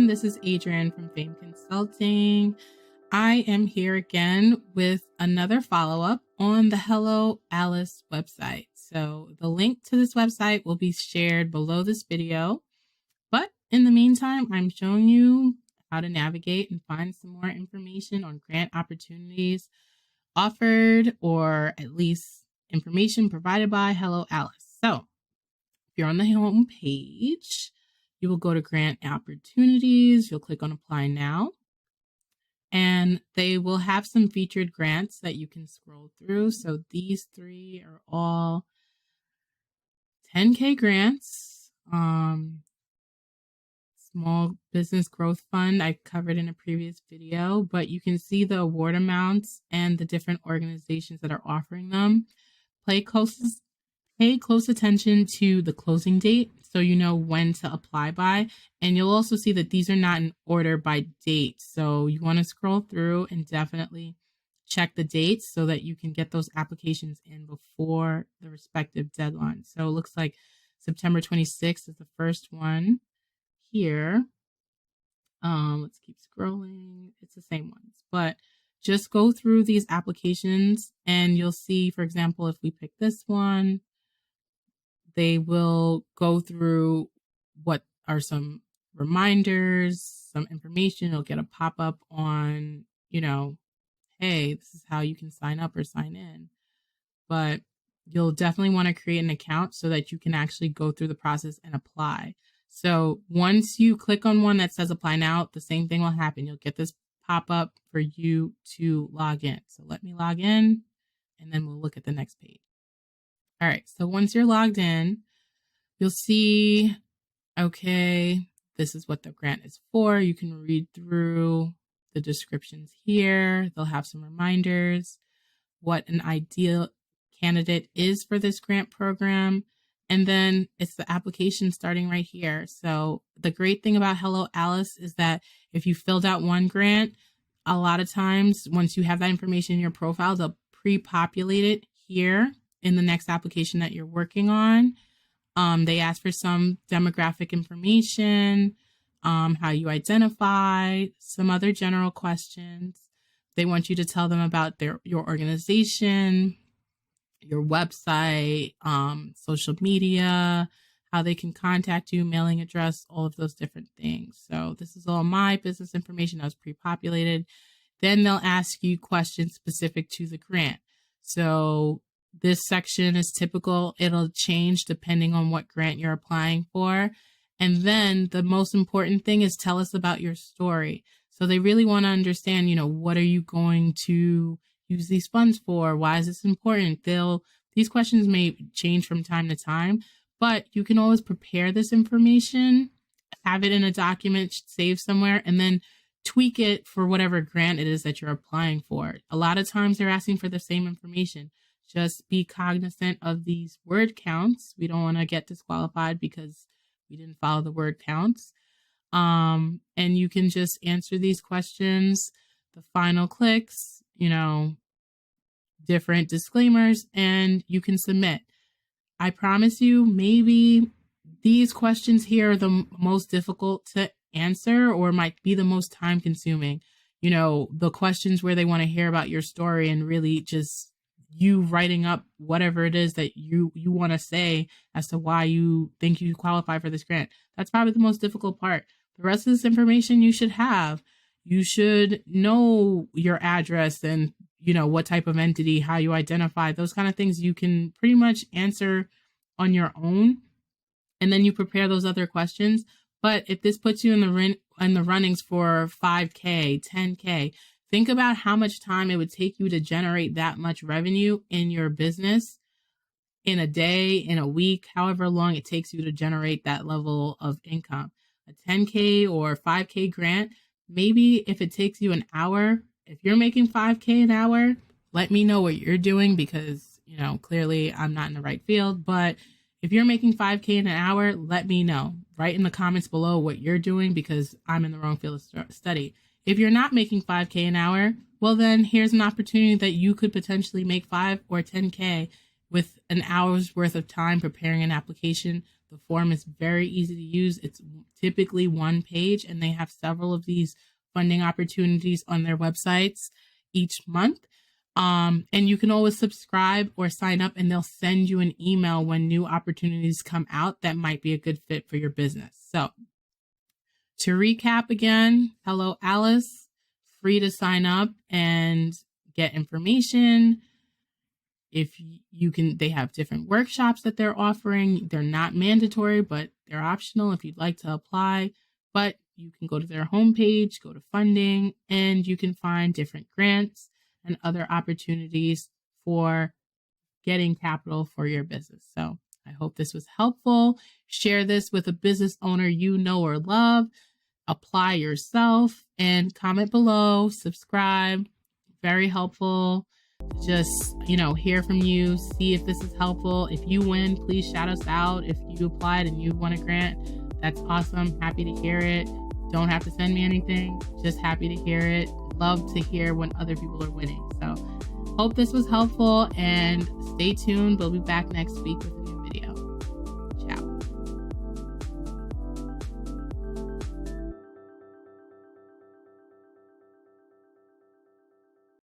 everyone. This is Adrienne from Fame Consulting. I am here again with another follow-up on the Hello Alice website. So the link to this website will be shared below this video. But in the meantime, I'm showing you how to navigate and find some more information on grant opportunities offered, or at least information provided by Hello Alice. So if you're on the home page, you will go to grant opportunities. You'll click on apply now, and they will have some featured grants that you can scroll through. So these three are all 10K grants. Small Business Growth Fund I covered in a previous video, but you can see the award amounts and the different organizations that are offering them. Pay close attention to the closing date so you know when to apply by. And you'll also see that these are not in order by date. So you want to scroll through and definitely check the dates so that you can get those applications in before the respective deadline. So it looks like September 26th is the first one here. Let's keep scrolling. It's the same ones, but just go through these applications and you'll see, for example, if we pick this one, they will go through what are some reminders, some information. You'll get a pop-up on, hey, this is how you can sign up or sign in. But you'll definitely want to create an account so that you can actually go through the process and apply. So once you click on one that says apply now, the same thing will happen. You'll get this pop-up for you to log in. So let me log in and then we'll look at the next page. All right, so once you're logged in, you'll see, okay, this is what the grant is for. You can read through the descriptions here. They'll have some reminders, what an ideal candidate is for this grant program. And then it's the application starting right here. So the great thing about Hello Alice is that if you filled out one grant, a lot of times once you have that information in your profile, they'll pre-populate it here in the next application that you're working on. They ask for some demographic information, how you identify, some other general questions. They want you to tell them about your organization, your website, social media, how they can contact you, mailing address, all of those different things. So this is all my business information that was pre-populated. Then they'll ask you questions specific to the grant. So this section is typical. It'll change depending on what grant you're applying for. And then the most important thing is tell us about your story. So they really want to understand, what are you going to use these funds for? Why is this important? These questions may change from time to time, but you can always prepare this information, have it in a document, save somewhere, and then tweak it for whatever grant it is that you're applying for. A lot of times they're asking for the same information. Just be cognizant of these word counts. We don't want to get disqualified because we didn't follow the word counts. And you can just answer these questions, the final clicks, different disclaimers, and you can submit. I promise you, maybe these questions here are the most difficult to answer or might be the most time consuming. The questions where they want to hear about your story and really just you writing up whatever it is that you want to say as to why you think you qualify for this grant. That's probably the most difficult part. The rest of this information you should have. You should know your address and, what type of entity, how you identify, those kind of things you can pretty much answer on your own. And then you prepare those other questions. But if this puts you in the runnings for 5K, 10K, think about how much time it would take you to generate that much revenue in your business in a day, in a week, however long it takes you to generate that level of income. A 10K or 5K grant, maybe if it takes you an hour, if you're making 5K an hour, let me know what you're doing because, clearly I'm not in the right field. But if you're making 5K an hour, let me know. Write in the comments below what you're doing because I'm in the wrong field of study. If you're not making 5K an hour, well, then here's an opportunity that you could potentially make 5 or 10K with an hour's worth of time preparing an application, the The form is very easy to use. It's typically one page, and they have several of these funding opportunities on their websites each month. And you can always subscribe or sign up, and they'll send you an email when new opportunities come out that might be a good fit for your business. So to recap again, hello, Alice, free to sign up and get information. If you can, they have different workshops that they're offering. They're not mandatory, but they're optional if you'd like to apply. But you can go to their homepage, go to funding, and you can find different grants and other opportunities for getting capital for your business. So I hope this was helpful. Share this with a business owner you know or love. Apply yourself and comment below, subscribe. Very helpful. Just, hear from you, see if this is helpful. If you win, please shout us out. If you applied and you won a grant, that's awesome. Happy to hear it. Don't have to send me anything. Just happy to hear it. Love to hear when other people are winning. So hope this was helpful, and stay tuned. We'll be back next week with